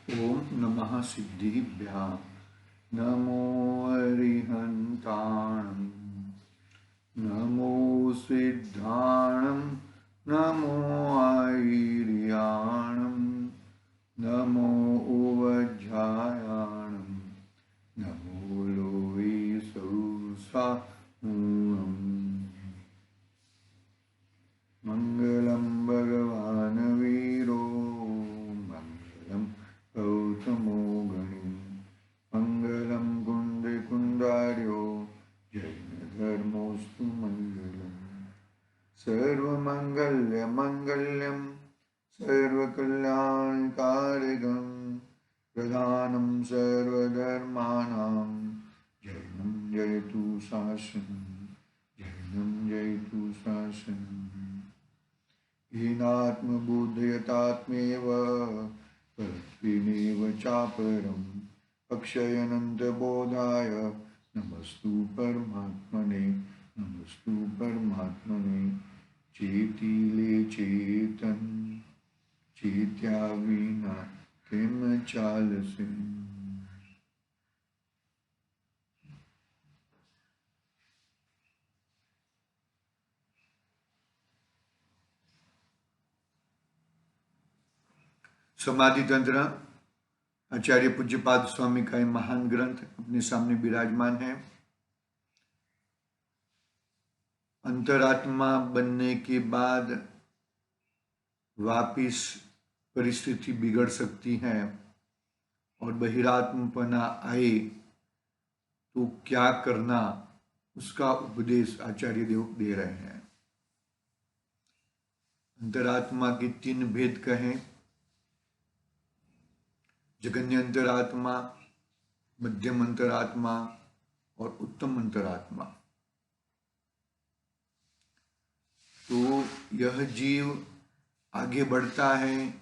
ओम नमः सिद्धिभ्यां नमो अरिहन्ताणं नमो सिद्धाणं नमो आयर्याणं नमो उवज्झायाणं नमो लोये सौसा मंगलम भगवान वीरो मंगलम गौतमो गणि मंगलम कुंदार्यो जैन धर्मोस्तु मंगलम सर्वमंगल्य मंगल्यम सर्वकल्याणकारकं प्रधानं सर्वधर्माणां जैनं जयतु शासनं जैनं जयतु शासनम् हीनात्मबोधयतात्मेव तत्त्वेनैव चापरम् अक्षयनन्तबोधाय नमस्तु परमात्मने नमस्तु परमात्मने चेतिले चेतन चेत्या विना किम चालसे। समाधि तंत्र आचार्य पूज्यपाद स्वामी का महान ग्रंथ अपने सामने विराजमान है। अंतरात्मा बनने के बाद वापिस परिस्थिति बिगड़ सकती है और बहिरात्मपना आए तो क्या करना, उसका उपदेश आचार्य देव दे रहे हैं। अंतरात्मा के 3 भेद कहें, जगन्य अंतरात्मा, मध्यम अंतरात्मा और उत्तम अंतरात्मा। तो यह जीव आगे बढ़ता है,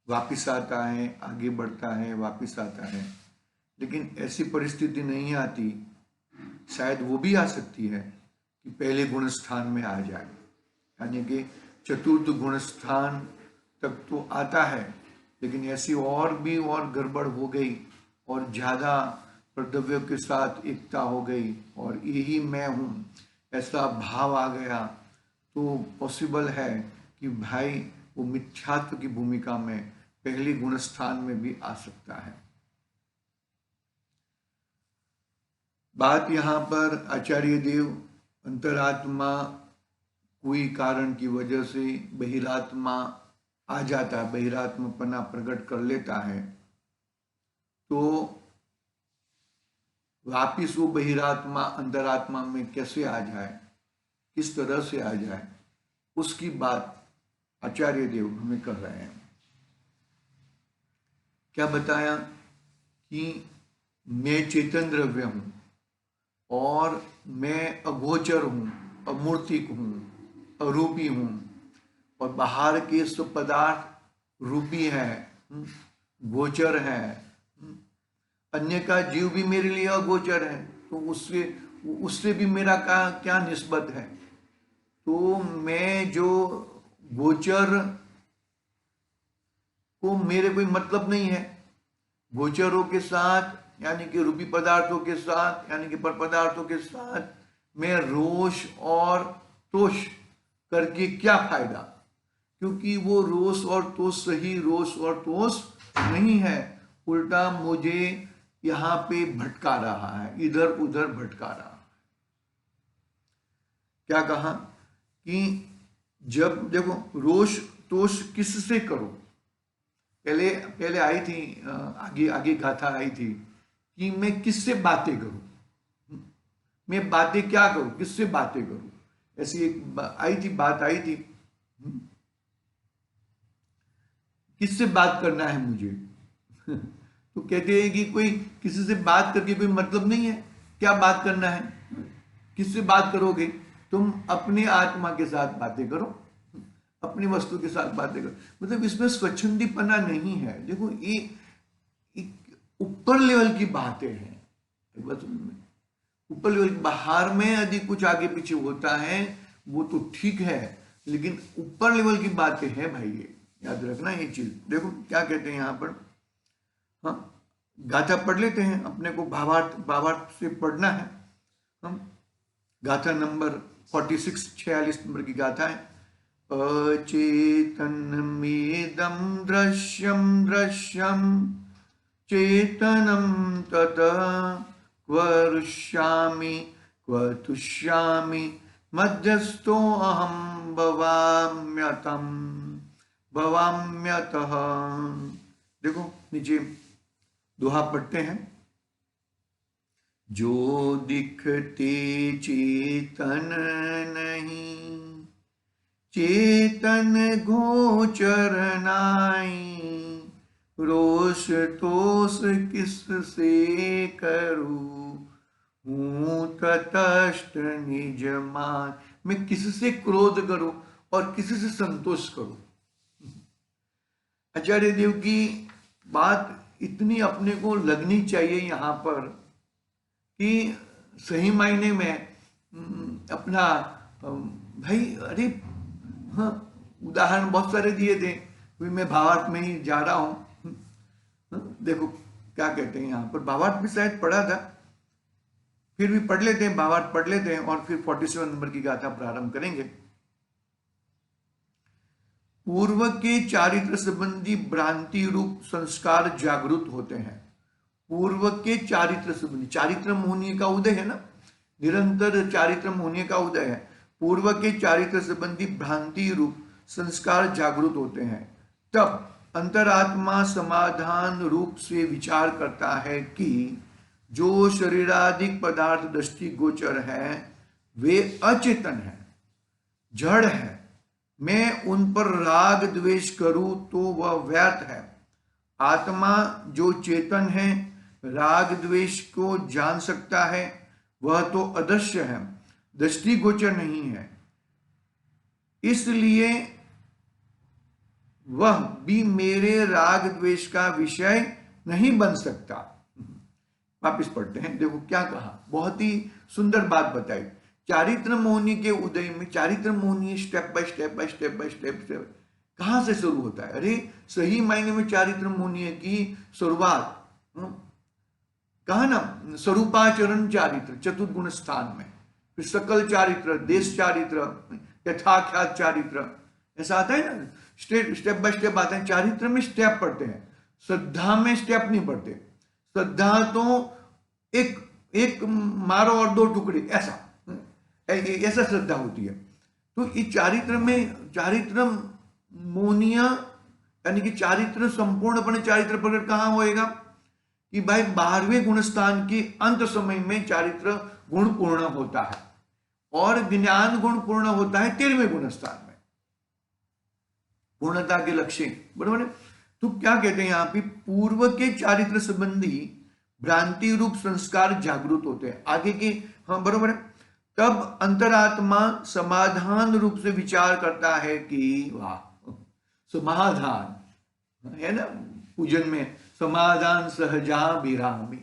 वापिस आता है, आगे बढ़ता है, वापिस आता है, लेकिन ऐसी परिस्थिति नहीं आती। शायद वो भी आ सकती है कि पहले गुण स्थान में आ जाए, यानी कि चतुर्थ गुण स्थान तक तो आता है, लेकिन ऐसी और भी और गड़बड़ हो गई और ज़्यादा कर्तव्यों के साथ एकता हो गई और यही मैं हूँ ऐसा भाव आ गया, तो पॉसिबल है कि भाई वो मिथ्यात्व की भूमिका में पहले गुण स्थान में भी आ सकता है। बात यहाँ पर आचार्य देव अंतरात्मा कोई कारण की वजह से बहिरात्मा आ जाता है, बहिरात्मपना प्रकट कर लेता है, तो वापिस वो बहिरात्मा अंतरात्मा में कैसे आ जाए, किस तरह से आ जाए, उसकी बात आचार्य देव हमें कर रहे हैं। क्या बताया कि मैं चेतन द्रव्य हूं और मैं अगोचर हूं, अमूर्तिक हूं, अरूपी हूं और बाहर के सब पदार्थ रूपी है, गोचर है। अन्य का जीव भी मेरे लिए अगोचर है, तो उससे भी मेरा क्या निस्बत है। तो मैं जो गोचर को मेरे कोई मतलब नहीं है, गोचरों के साथ यानी कि रूपी पदार्थों के साथ यानी कि पर पदार्थों के साथ मैं रोष और तोष करके क्या फायदा, क्योंकि वो रोष और तोष सही रोष और तोष नहीं है, उल्टा मुझे यहाँ पे भटका रहा है, इधर उधर भटका रहा है। क्या कहा कि जब देखो रोष तोष किससे करो, पहले आई थी, आगे गाथा आई थी कि मैं किससे बातें करूं, मैं बातें क्या करूं, किससे बातें करूं, ऐसी एक बात आई थी, किससे बात करना है मुझे तो कहते हैं कि कोई किसी से बात करके कोई मतलब नहीं है, क्या बात करना है, किससे बात करोगे, तुम अपने आत्मा के साथ बातें करो, अपनी वस्तु के साथ बातें करो। मतलब इसमें स्वच्छंदीपना नहीं है। देखो ये ऊपर लेवल की बातें हैं, ऊपर लेवल, बाहर में यदि कुछ आगे पीछे होता है वो तो ठीक है, लेकिन ऊपर लेवल की बातें हैं भाई, ये याद रखना ये चीज। देखो क्या कहते हैं यहाँ पर, हाँ, गाथा पढ़ लेते हैं, अपने को भावार्थ भावार्थ से पढ़ना है। हम गाथा नंबर 46 नंबर की गाथा है। अचेतनमेदं दृश्यं दृश्यं चेतनं तत क्व रुष्यामि क्व तुष्यामि मध्यस्थो अहं भवाम्यतः। देखो नीचे दोहा पढ़ते हैं। जो दिखते चेतन नहीं, चेतन गोचर नाई, रोष तोष किससे करूं, हूं तटस्थ निज मान। मैं किससे क्रोध करूं और किससे संतोष करूं। आचार्य देव की बात इतनी अपने को लगनी चाहिए यहाँ पर कि सही मायने में अपना भाई, अरे हाँ, उदाहरण बहुत सारे दिए थे, मैं भावार्थ में ही जा रहा हूँ। देखो क्या कहते हैं यहाँ पर, भावार्थ भी शायद पढ़ा था, फिर भी पढ़ लेते हैं, भावार्थ पढ़ लेते हैं और फिर 47 नंबर की गाथा प्रारंभ करेंगे। पूर्व के चारित्र संबंधी भ्रांति रूप संस्कार जागृत होते हैं। पूर्व के चारित्र संबंधी, चारित्र होने का उदय है ना, निरंतर चारित्र होने का उदय है। पूर्व के चारित्र संबंधी भ्रांति रूप संस्कार जागृत होते हैं, तब अंतरात्मा समाधान रूप से विचार करता है कि जो शरीरादिक पदार्थ दृष्टि गोचर है वे अचेतन है, जड़ है। मैं उन पर राग द्वेष करूं तो वह व्यर्थ है। आत्मा जो चेतन है, राग द्वेष को जान सकता है, वह तो अदृश्य है, दृष्टि गोचर नहीं है, इसलिए वह भी मेरे राग द्वेष का विषय नहीं बन सकता। वापिस पढ़ते हैं, देखो क्या कहा, बहुत ही सुंदर बात बताई। चारित्र मोहनी के उदय में, चारित्र मोहनी step by step by step by step कहां से शुरू होता है। अरे सही मायने में चारित्र मोहनी की शुरुआत कहा ना, स्वरूपाचरण चारित्र चतुर्गुण स्थान में, फिर सकल चारित्र, देश चारित्र, यथाख्यात चारित्र, ऐसा आता है ना, स्टेप बाय स्टेप आते हैं। चारित्र में स्टेप पढ़ते हैं, श्रद्धा में स्टेप नहीं पढ़ते। श्रद्धा तो एक मारो और दो टुकड़े, ऐसा श्रद्धा होती है। तो इस चारित्र में चारित्र मोनिया यानी कि चारित्र संपूर्णपणे चारित्र प्रकट कहां होएगा कि भाई 12वें गुणस्थान के अंत समय में चारित्र गुण पूर्ण होता है और ज्ञान गुण पूर्ण होता है 13वें गुणस्थान में, पूर्णता के लक्ष्य, बराबर है। तो क्या कहते हैं यहाँ पे, पूर्व के चारित्र संबंधी भ्रांति रूप संस्कार जागृत होते हैं, आगे के, हाँ बराबर है। तब अंतरात्मा समाधान रूप से विचार करता है कि वाह, समाधान है ना, पूजन में समाधान सहजा विरामी,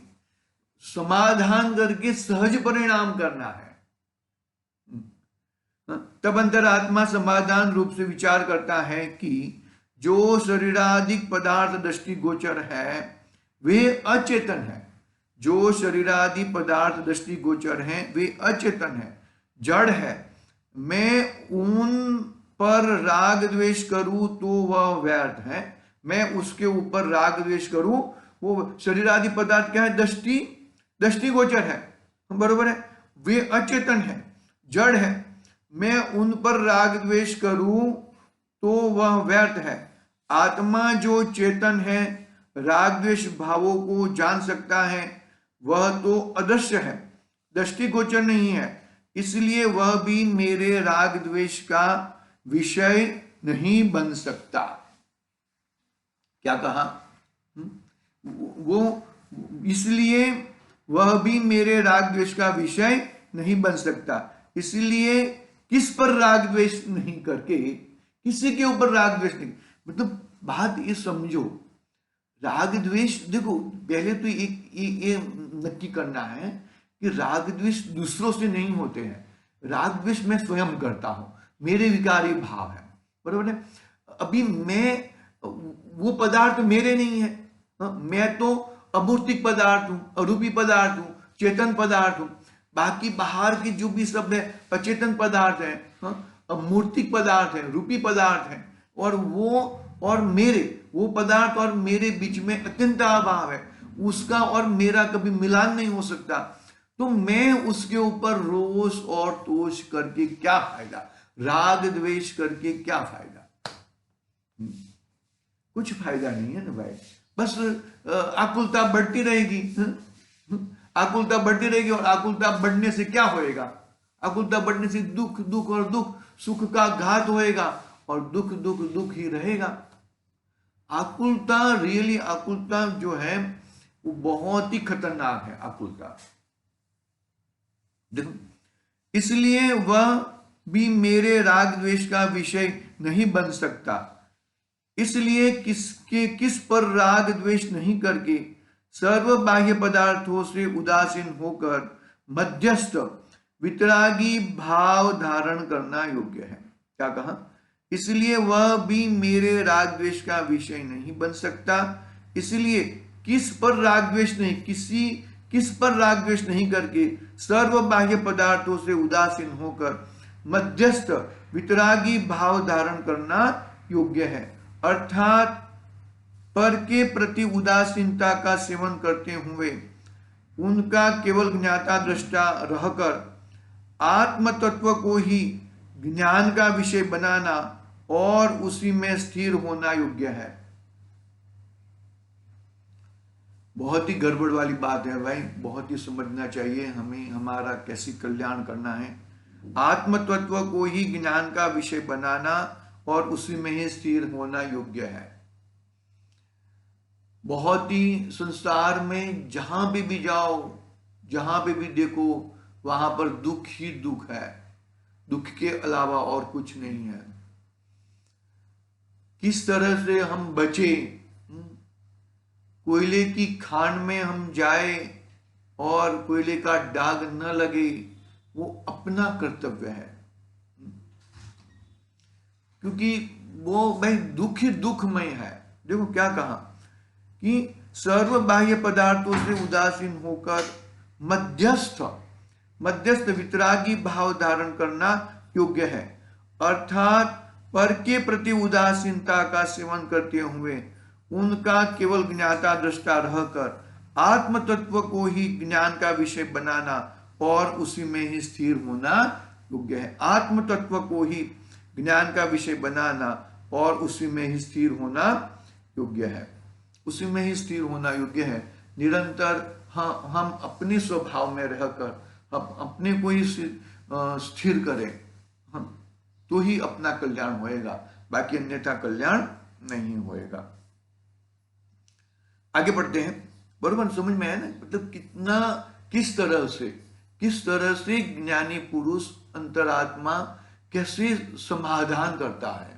समाधान करके सहज परिणाम करना है। तब अंतरात्मा समाधान रूप से विचार करता है कि जो शरीरादिक पदार्थ दृष्टि गोचर है वे अचेतन है, जो शरीरादि पदार्थ दृष्टि गोचर हैं वे अचेतन है, जड़ है। मैं उन पर राग द्वेष करूं तो वह व्यर्थ है, मैं उसके ऊपर राग द्वेष करूं, वो शरीरादि पदार्थ क्या है, दृष्टि गोचर है, बरोबर है, वे अचेतन है, जड़ है। मैं उन पर राग द्वेष करूं तो वह व्यर्थ है। आत्मा जो चेतन है, राग द्वेष भावों को जान सकता है, वह तो अदृश्य है, दृष्टि गोचर नहीं है, इसलिए वह भी मेरे राग द्वेष का विषय नहीं बन सकता। क्या कहा, वो इसलिए वह भी मेरे राग द्वेष का विषय नहीं बन सकता, इसलिए किस पर राग द्वेष नहीं करके, किसी के ऊपर राग द्वेष नहीं, मतलब बात ये समझो, राग द्वेष, देखो पहले तो ये नक्की करना है कि राग द्वेष दूसरों से नहीं होते हैं, राग द्वेष मैं स्वयं करता हूं, मेरे विकारी भाव है, बराबर है। अभी मैं, वो पदार्थ मेरे नहीं है, मैं तो अमूर्तिक पदार्थ हूं, अरूपी पदार्थ हूं, चेतन पदार्थ हूं। बाकी बाहर के जो भी सब है अचेतन पदार्थ है, अमूर्तिक पदार्थ है, रूपी पदार्थ है, और वो और मेरे, वो पदार्थ और मेरे बीच में अत्यंत अभाव है, उसका और मेरा कभी मिलान नहीं हो सकता। तो मैं उसके ऊपर रोष और तोष करके क्या फायदा, राग द्वेष करके क्या फायदा? कुछ फायदा नहीं है ना भाई। बस आकुलता बढ़ती रहेगी, आकुलता बढ़ती रहेगी, और आकुलता बढ़ने से क्या होएगा? आकुलता बढ़ने से दुख, दुख और दुख, सुख का घात होएगा, और दुख दुख दुख ही रहेगा। आकुलता, रियली आकुलता जो है वो बहुत ही खतरनाक है, आकुलता। देखो, इसलिए वह भी मेरे राग द्वेष का विषय नहीं बन सकता। इसलिए किस पर राग द्वेष नहीं करके सर्व बाह्य पदार्थों से उदासीन होकर मध्यस्थ वितरागी भाव धारण करना योग्य है। क्या कहा? इसलिए वह भी मेरे राग द्वेष का विषय नहीं बन सकता। इसलिए किस पर राग द्वेष नहीं, किस पर राग द्वेष नहीं करके सर्व बाह्य पदार्थों से उदासीन होकर मध्यस्थ वितरागी भाव धारण करना योग्य है। अर्थात पर के प्रति उदासीनता का सेवन करते हुए उनका केवल ज्ञाता दृष्टा रहकर आत्म तत्व को ही ज्ञान का विषय बनाना और उसी में स्थिर होना योग्य है। बहुत ही गड़बड़ वाली बात है भाई, बहुत ही समझना चाहिए हमें, हमारा कैसे कल्याण करना है। आत्म तत्व को ही ज्ञान का विषय बनाना और उसी में ही स्थिर होना योग्य है। बहुत ही संसार में जहां पे भी जाओ, जहां पे भी देखो, वहां पर दुख ही दुख है, दुख के अलावा और कुछ नहीं है। किस तरह से हम बचे, कोयले की खान में हम जाए और कोयले का दाग न लगे, वो अपना कर्तव्य है, क्योंकि वो भाई दुख ही दुखमय है। देखो क्या कहा कि सर्व बाह्य पदार्थों से उदासीन होकर मध्यस्थ वितरागी भाव धारण करना योग्य है। अर्थात पर के प्रति उदासीनता का सेवन करते हुए उनका केवल ज्ञाता दृष्टा रहकर आत्म तत्व को ही ज्ञान का विषय बनाना और उसी में ही स्थिर होना योग्य है। आत्म तत्व को ही ज्ञान का विषय बनाना और उसी में ही स्थिर होना योग्य है, उसी में ही स्थिर होना योग्य है। निरंतर हम अपने स्वभाव में रहकर हम अपने को ही स्थिर करें, हम तो ही अपना कल्याण होएगा, बाकी अन्यथा कल्याण नहीं होएगा। आगे बढ़ते हैं। बरोबर समझ में आया ना? मतलब कितना, किस तरह से ज्ञानी पुरुष अंतरात्मा कैसे समाधान करता है।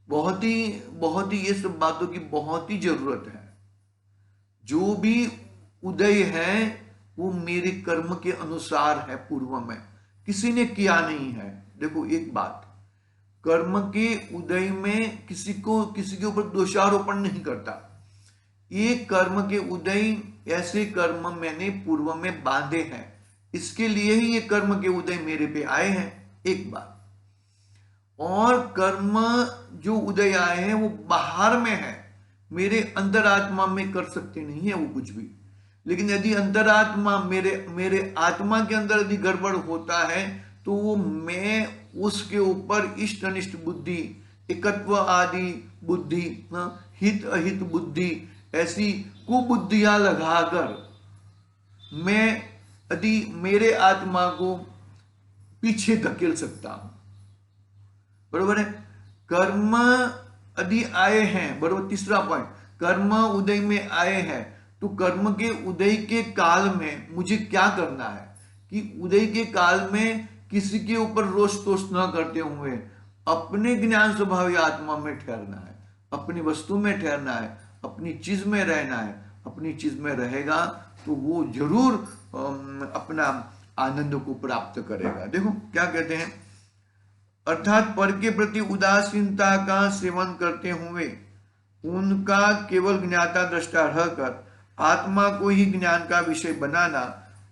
बहुत ही ये सब बातों की बहुत ही जरूरत है। जो भी उदय है वो मेरे कर्म के अनुसार है, पूर्व में किसी ने किया नहीं है। देखो एक बात, कर्म के उदय में किसी के ऊपर दोषारोपण नहीं करता। ये कर्म के उदय, ऐसे कर्म मैंने पूर्व में बांधे हैं, इसके लिए ही ये कर्म के उदय मेरे पे आए हैं, एक बात। और कर्म जो उदय आए हैं वो बाहर में है, मेरे अंतरात्मा में कर सकते नहीं है वो कुछ भी। लेकिन यदि अंतरात्मा मेरे आत्मा के अंदर यदि गड़बड़ होता है तो वो मैं उसके ऊपर इष्ट अनिष्ट बुद्धि, एकत्व आदि बुद्धि, हित अहित बुद्धि, ऐसी कुबुद्धियां लगाकर मैं यदि मेरे आत्मा को पीछे धकेल सकता हूं। बरोबर है? कर्म यदि आए हैं, बरोबर, तीसरा पॉइंट, कर्म उदय में आए हैं तो कर्म के उदय के काल में मुझे क्या करना है कि उदय के काल में किसी के ऊपर रोष तोष न करते हुए अपने ज्ञान स्वभावी आत्मा में ठहरना है, अपनी वस्तु में ठहरना है, अपनी चीज में रहना है। अपनी चीज में रहेगा तो वो जरूर अपना आनंद को प्राप्त करेगा। देखो क्या कहते हैं, अर्थात पर के प्रति उदासीनता का सेवन करते हुए उनका केवल ज्ञाता दृष्टा रहकर आत्मा को ही ज्ञान का विषय बनाना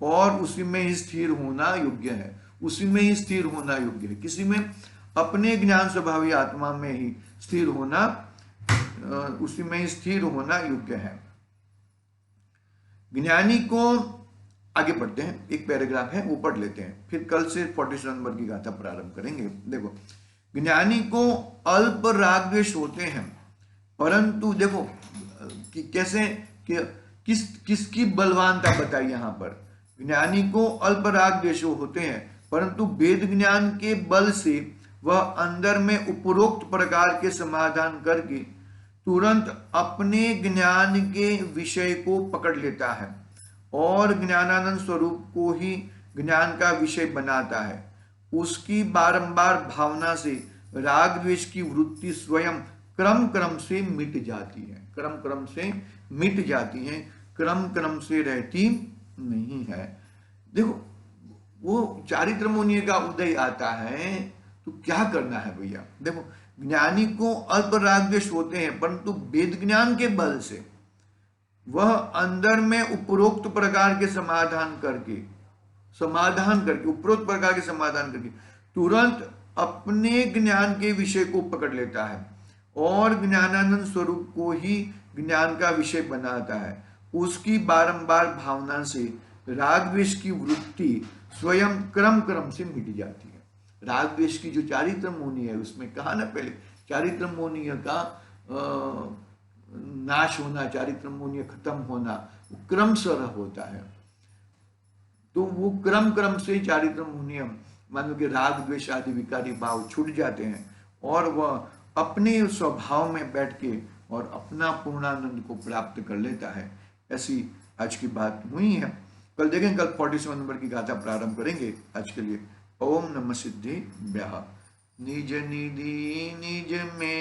और उसी में ही स्थिर होना योग्य है। उसी में ही स्थिर होना योग्य है, किसी में अपने ज्ञान स्वभावी आत्मा में ही स्थिर होना, उसी में ही स्थिर होना योग्य है। ज्ञानी को, आगे बढ़ते हैं, एक पैराग्राफ है वो पढ़ लेते हैं, फिर कल से 47 नंबर की गाथा प्रारंभ करेंगे। देखो, ज्ञानी को अल्प राग द्वेष होते हैं, परंतु देखो कि कैसे कि किसकी बलवानता बताई यहां पर। ज्ञानी को अल्प राग द्वेष होते हैं, परंतु वेद ज्ञान के बल से वह अंदर में उपरोक्त प्रकार के समाधान करके तुरंत अपने ज्ञान के विषय को पकड़ लेता है और ज्ञानानंद स्वरूप को ही ज्ञान का विषय बनाता है। उसकी बारंबार भावना से राग द्वेष की वृत्ति स्वयं क्रम क्रम से मिट जाती है, क्रम क्रम से मिट जाती है, क्रम क्रम से रहती नहीं है। देखो, वो चारित्र मुनि का उदय आता है तो क्या करना है भैया। देखो, ज्ञानी को अल्प राग द्वेष होते हैं, परंतु वेद ज्ञान के बल से वह अंदर में उपरोक्त प्रकार के समाधान करके उपरोक्त प्रकार के समाधान करके तुरंत अपने ज्ञान के विषय को पकड़ लेता है और ज्ञानानंद स्वरूप को ही ज्ञान का विषय बनाता है। उसकी बारंबार भावना से राग द्वेष की वृत्ति स्वयं क्रम क्रम से मिट जाती है। राग द्वेष की जो चारित्र मुनि है, उसमें कहा ना पहले, चारित्र मुनि का नाश होना, चारित्र मुनि खत्म होना क्रमशः होता है। तो वो क्रम क्रम से चारित्र मुनि, मान लो कि राग द्वेष आदि विकारी भाव छूट जाते हैं और वह अपने स्वभाव में बैठ के और अपना पूर्णानंद को प्राप्त कर लेता है। ऐसी आज की बात हुई है। कल देखें, कल 47 नंबर की गाथा प्रारंभ करेंगे। आज के लिए ओम नमः सिद्धि व्याह। निज निधि निज में